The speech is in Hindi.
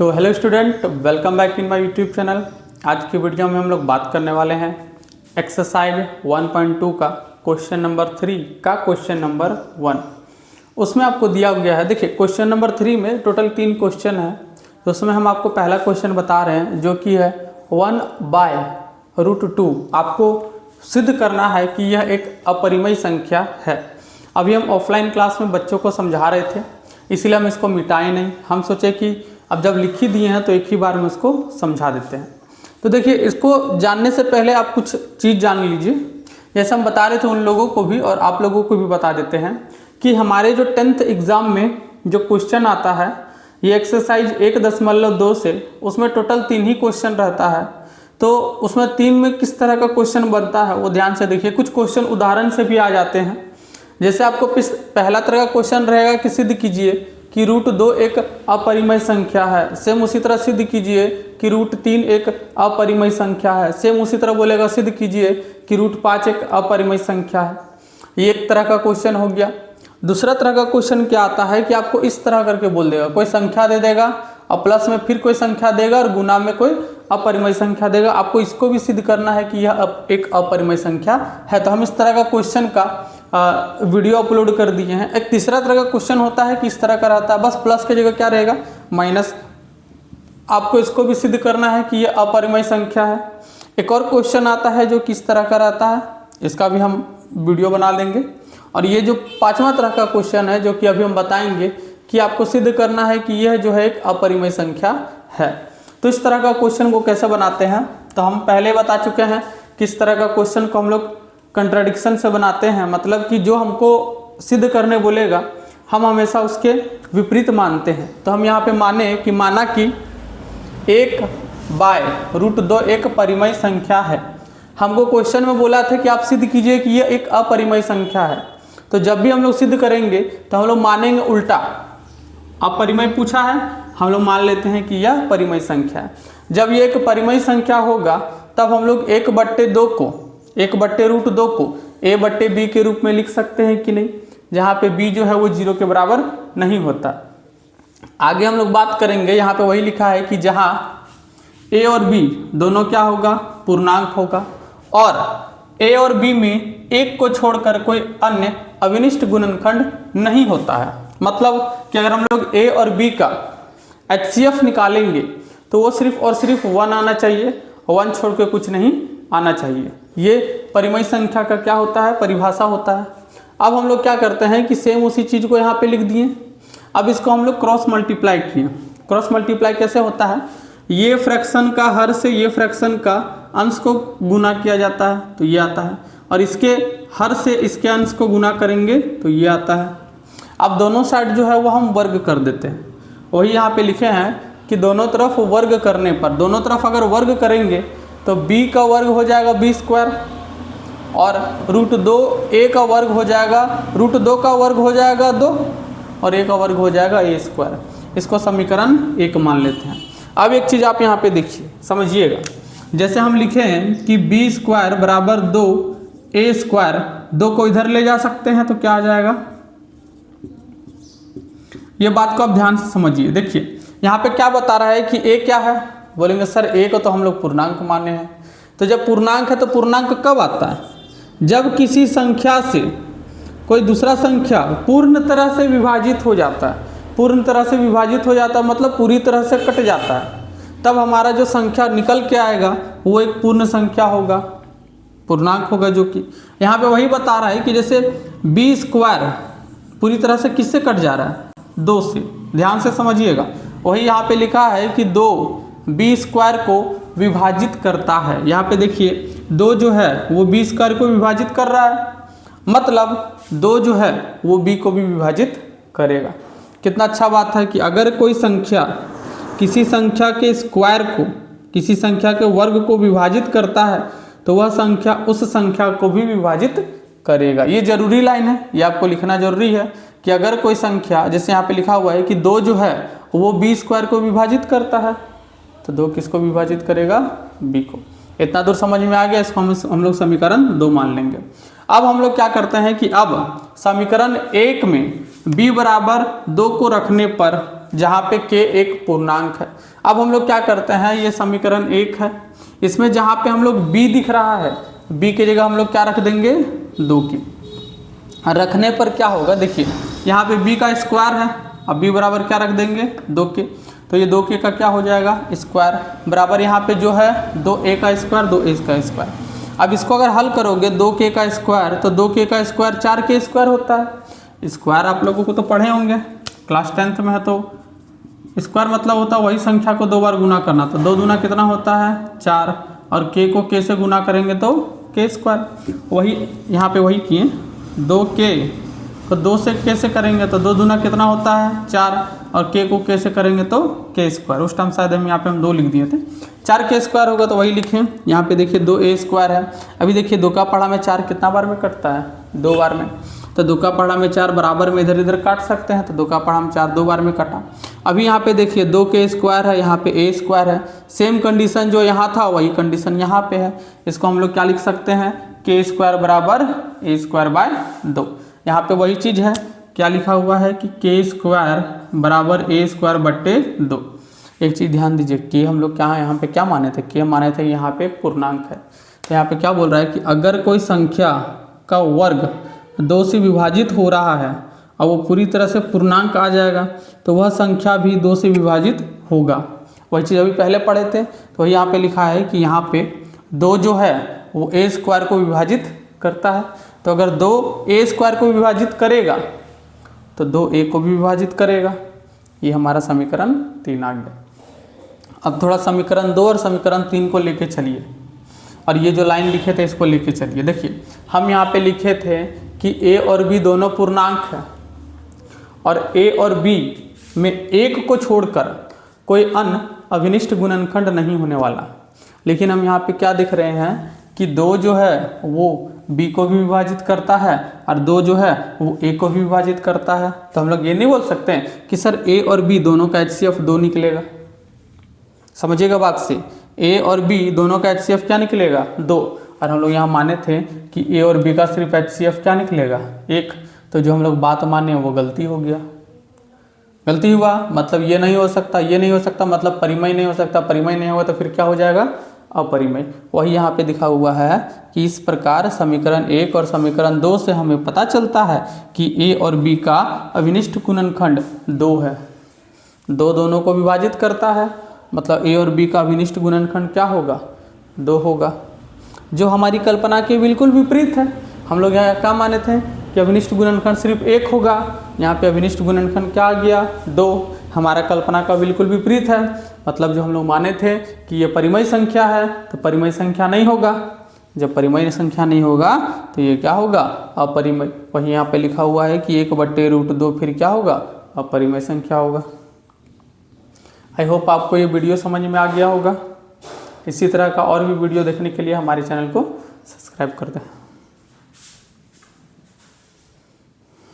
तो hello student, welcome back in my YouTube channel. आज की वीडियो में हम लोग बात करने वाले हैं एक्सरसाइज 1.2 का क्वेश्चन नंबर 3 का क्वेश्चन नंबर 1। उसमें आपको दिया गया है, देखिए क्वेश्चन नंबर 3 में टोटल 3 क्वेश्चन है। तो उसमें हम आपको पहला क्वेश्चन बता रहे हैं जो कि है 1/√2। आपको सिद्ध करना है कि यह एक अपरिमेय संख्या है। अभी हम ऑफलाइन क्लास में बच्चों को समझा रहे थे, इसीलिए हम इसको मिटाए नहीं। हम सोचे कि अब जब लिख ही दिए हैं तो एक ही बार में उसको समझा देते हैं। तो देखिए, इसको जानने से पहले आप कुछ चीज़ जान लीजिए। जैसे हम बता रहे थे उन लोगों को भी और आप लोगों को भी बता देते हैं कि हमारे जो 10th एग्ज़ाम में जो क्वेश्चन आता है ये एक्सरसाइज 1.2 से, उसमें टोटल 3 ही क्वेश्चन रहता है। तो उसमें 3 में किस तरह का क्वेश्चन बनता है वो ध्यान से देखिए। कुछ क्वेश्चन उदाहरण से भी आ जाते हैं। जैसे आपको पहला तरह का क्वेश्चन रहेगा कि सिद्ध कीजिए कि √2 एक अपरिमेय संख्या है। सेम उसी तरह सिद्ध कीजिए कि √3 एक अपरिमेय संख्या है। सेम उसी तरह बोलेगा सिद्ध कीजिए कि √5 एक अपरिमेय संख्या है। ये एक तरह का क्वेश्चन हो गया। दूसरा तरह का क्वेश्चन क्या आता है कि आपको इस तरह करके बोल देगा, कोई संख्या दे देगा और प्लस में फिर कोई संख्या देगा और गुना में कोई अपरिमेय संख्या देगा। आपको इसको भी सिद्ध करना है कि यह एक अपरिमेय संख्या है। तो हम इस तरह का क्वेश्चन का वीडियो अपलोड कर दिए हैं। एक तीसरा तरह का क्वेश्चन होता है कि इस तरह का रहता है, बस प्लस की जगह क्या रहेगा, माइनस। आपको इसको भी सिद्ध करना है कि यह अपरिमेय संख्या है। एक और क्वेश्चन आता है जो किस तरह का रहता है, इसका भी हम वीडियो बना देंगे। और ये जो 5वां तरह का क्वेश्चन है जो कि अभी हम बताएंगे कि आपको सिद्ध करना है कि यह जो है एक अपरिमेय संख्या है। तो इस तरह का क्वेश्चन को कैसे बनाते हैं तो हम पहले बता चुके हैं। किस तरह का क्वेश्चन को हम लोग कंट्राडिक्शन से बनाते हैं, मतलब कि जो हमको सिद्ध करने बोलेगा हम हमेशा उसके विपरीत मानते हैं। तो हम यहाँ पे माना कि 1/√2 एक परिमेय संख्या है। हमको क्वेश्चन में बोला था कि आप सिद्ध कीजिए कि यह एक अपरिमेय संख्या है। तो जब भी हम लोग सिद्ध करेंगे तो हम लोग मानेंगे उल्टा। अपरिमेय पूछा है, हम लोग मान लेते हैं कि यह परिमेय संख्या है। जब ये एक परिमेय संख्या होगा तब हम लोग 1/2 को 1/√2 को a/b के रूप में लिख सकते हैं कि नहीं, जहाँ पे b जो है वो 0 के बराबर नहीं होता। आगे हम लोग बात करेंगे, यहाँ पे वही लिखा है कि जहाँ a और b दोनों क्या होगा, पूर्णांक होगा और a और b में एक को छोड़कर कोई अन्य अविनिष्ट गुणनखंड नहीं होता है। मतलब कि अगर हम लोग a और b का HCF निकालेंगे तो वो सिर्फ और सिर्फ 1 आना चाहिए, 1 छोड़ के कुछ नहीं आना चाहिए। ये परिमेय संख्या का क्या होता है, परिभाषा होता है। अब हम लोग क्या करते हैं कि सेम उसी चीज़ को यहाँ पे लिख दिए। अब इसको हम लोग क्रॉस मल्टीप्लाई किए। क्रॉस मल्टीप्लाई कैसे होता है, ये फ्रैक्शन का हर से ये फ्रैक्शन का अंश को गुना किया जाता है तो ये आता है, और इसके हर से इसके अंश को गुना करेंगे तो ये आता है। अब दोनों साइड जो है वो हम वर्ग कर देते हैं। वही यहाँ पे लिखे हैं कि दोनों तरफ वर्ग करने पर, दोनों तरफ अगर वर्ग करेंगे तो b का वर्ग हो जाएगा b² और √2 a का वर्ग हो जाएगा, √2 का वर्ग हो जाएगा 2 और a का वर्ग हो जाएगा a²। इसको समीकरण 1 मान लेते हैं। अब एक चीज़ आप यहाँ पे देखिए, समझिएगा। जैसे हम लिखे हैं कि b² बराबर 2 a², 2 को इधर ले जा सकते हैं तो क्या आ जाएगा, ये बात को आप ध्यान से समझिए। देखिए यहाँ पे क्या बता रहा है कि a क्या है, बोलेंगे सर a को तो हम लोग पूर्णांक माने हैं। तो जब पूर्णांक है तो पूर्णांक कब आता है, जब किसी संख्या से कोई दूसरा संख्या पूर्ण तरह से विभाजित हो जाता है। पूर्ण तरह से विभाजित हो जाता है मतलब पूरी तरह से कट जाता है, तब हमारा जो संख्या निकल के आएगा वो एक पूर्ण संख्या होगा, पूर्णांक होगा। जो कि यहाँ पे वही बता रहा है कि जैसे b² पूरी तरह से किससे कट जा रहा है, 2 से। ध्यान से समझिएगा, वही यहाँ पे लिखा है कि 2 b² को विभाजित करता है। यहाँ पे देखिए 2 जो है वो b² को विभाजित कर रहा है, मतलब 2 जो है वो b को भी विभाजित करेगा। कितना अच्छा बात है कि अगर कोई संख्या किसी संख्या के स्क्वायर को, किसी संख्या के वर्ग को विभाजित करता है तो वह संख्या उस संख्या को भी विभाजित करेगा। ये जरूरी लाइन है, ये आपको लिखना जरूरी है कि अगर कोई संख्या, जैसे यहाँ पे लिखा हुआ है कि 2 जो है वो b² को विभाजित करता है तो 2 किसको विभाजित करेगा, b को। इतना दूर समझ में आ गया, इसको हम लोग समीकरण 2 मान लेंगे। अब हम लोग क्या करते हैं कि अब समीकरण 1 में b बराबर 2 को रखने पर जहाँ पे k एक पूर्णांक है। अब हम लोग क्या करते हैं, ये समीकरण 1 है, इसमें जहाँ पे हम लोग b दिख रहा है, b की जगह हम लोग क्या रख देंगे, 2 की। रखने पर क्या होगा, देखिए यहाँ पे b का स्क्वायर है, अब b बराबर क्या रख देंगे, 2 के, तो ये 2 के का क्या हो जाएगा, स्क्वायर, बराबर यहाँ पे जो है 2a का स्क्वायर 2a का स्क्वायर। अब इसको अगर हल करोगे 2k का स्क्वायर, तो 2k का स्क्वायर 4k स्क्वायर होता है। स्क्वायर आप लोगों को तो पढ़े होंगे, क्लास 10th में है, तो स्क्वायर मतलब होता है वही संख्या को 2 बार गुना करना, तो 2 दूना कितना होता है, 4, और k को k से गुना करेंगे तो k स्क्वायर, वही यहाँ पे वही किए, 2k को 2 से k से करेंगे तो 2 दूना कितना होता है, 4, और k को k से करेंगे तो k स्क्वायर। उस टाइम शायद हम यहाँ पे 2 लिख दिए थे, 4k स्क्वायर होगा तो वही लिखें। यहाँ पे देखिए 2a स्क्वायर है, अभी देखिए 2 का पढ़ा में 4 कितना बार में कटता है, 2 बार में, तो 2 का पढ़ा में 4 बराबर में इधर इधर काट सकते हैं, तो 2 का पढ़ा में 4 2 बार में कटा। अभी यहाँ पे देखिए 2k स्क्वायर है, यहाँ पे a स्क्वायर है, सेम कंडीशन जो यहाँ था वही कंडीशन यहाँ पे है। इसको हम लोग क्या लिख सकते हैं, k स्क्वायर बराबर a स्क्वायर बाय 2। यहाँ पे वही चीज़ है, क्या लिखा हुआ है कि k स्क्वायर बराबर a स्क्वायर बट्टे 2। एक चीज़ ध्यान दीजिए, k हम लोग क्या यहाँ पे क्या माने थे, k माने थे यहाँ पे एक पूर्णांक है, तो यहाँ पे क्या बोल रहा है कि अगर कोई संख्या का वर्ग 2 से विभाजित हो रहा है और वो पूरी तरह से पूर्णांक आ जाएगा, तो वह संख्या भी 2 से विभाजित होगा। वही चीज़ अभी पहले पढ़े थे, तो यहाँ पे लिखा है कि यहाँ पे 2 जो है वो a स्क्वायर को विभाजित करता है, तो अगर 2 a स्क्वायर को विभाजित करेगा तो 2a को भी विभाजित करेगा। ये हमारा समीकरण 3 आ गया। अब थोड़ा समीकरण 2 और समीकरण 3 को लेके चलिए, और ये जो लाइन लिखे थे इसको लेके चलिए। देखिए हम यहाँ पे लिखे थे कि a और b दोनों पूर्णांक है, और a और b में एक को छोड़कर कोई अन्य अभिनिष्ट गुणनखंड नहीं होने वाला। लेकिन हम यहाँ पे क्या दिख रहे हैं कि 2 जो है वो b को भी विभाजित करता है, और 2 जो है वो a को भी विभाजित करता है। तो हम लोग ये नहीं बोल सकते हैं कि सर a और b दोनों का HCF 2 निकलेगा। समझिएगा बात से, a और b दोनों का HCF क्या निकलेगा, 2, और हम लोग यहाँ माने थे कि a और b का सिर्फ HCF क्या निकलेगा, 1। तो जो हम लोग बात माने वो गलती हो गया, गलती हुआ, मतलब ये नहीं हो सकता, ये नहीं हो सकता, मतलब परिमेय नहीं हो सकता, परिमेय नहीं होगा तो फिर क्या हो जाएगा, अपरिमेय। वही यहाँ पे दिखा हुआ है कि इस प्रकार समीकरण 1 और समीकरण 2 से हमें पता चलता है कि a और b का अभिनिष्ट गुणनखंड 2 है। 2 दोनों को विभाजित करता है, मतलब a और b का अभिनिष्ट गुणनखंड क्या होगा, 2 होगा, जो हमारी कल्पना के बिल्कुल विपरीत है। हम लोग यहाँ क्या माने थे कि अभिनिष्ट गुणनखंड सिर्फ 1 होगा, यहाँ पे अभिनिष्ट गुणनखंड क्या आ गया, 2। हमारा कल्पना का बिल्कुल विपरीत है, मतलब जो हम लोग माने थे कि ये परिमेय संख्या है तो परिमेय संख्या नहीं होगा। जब परिमेय संख्या नहीं होगा तो ये क्या होगा, अपरिमेय। वही यहाँ पे लिखा हुआ है कि 1/√2 फिर क्या होगा, अपरिमेय संख्या होगा। आई होप आपको ये वीडियो समझ में आ गया होगा। इसी तरह का और भी वीडियो देखने के लिए हमारे चैनल को सब्सक्राइब कर दें।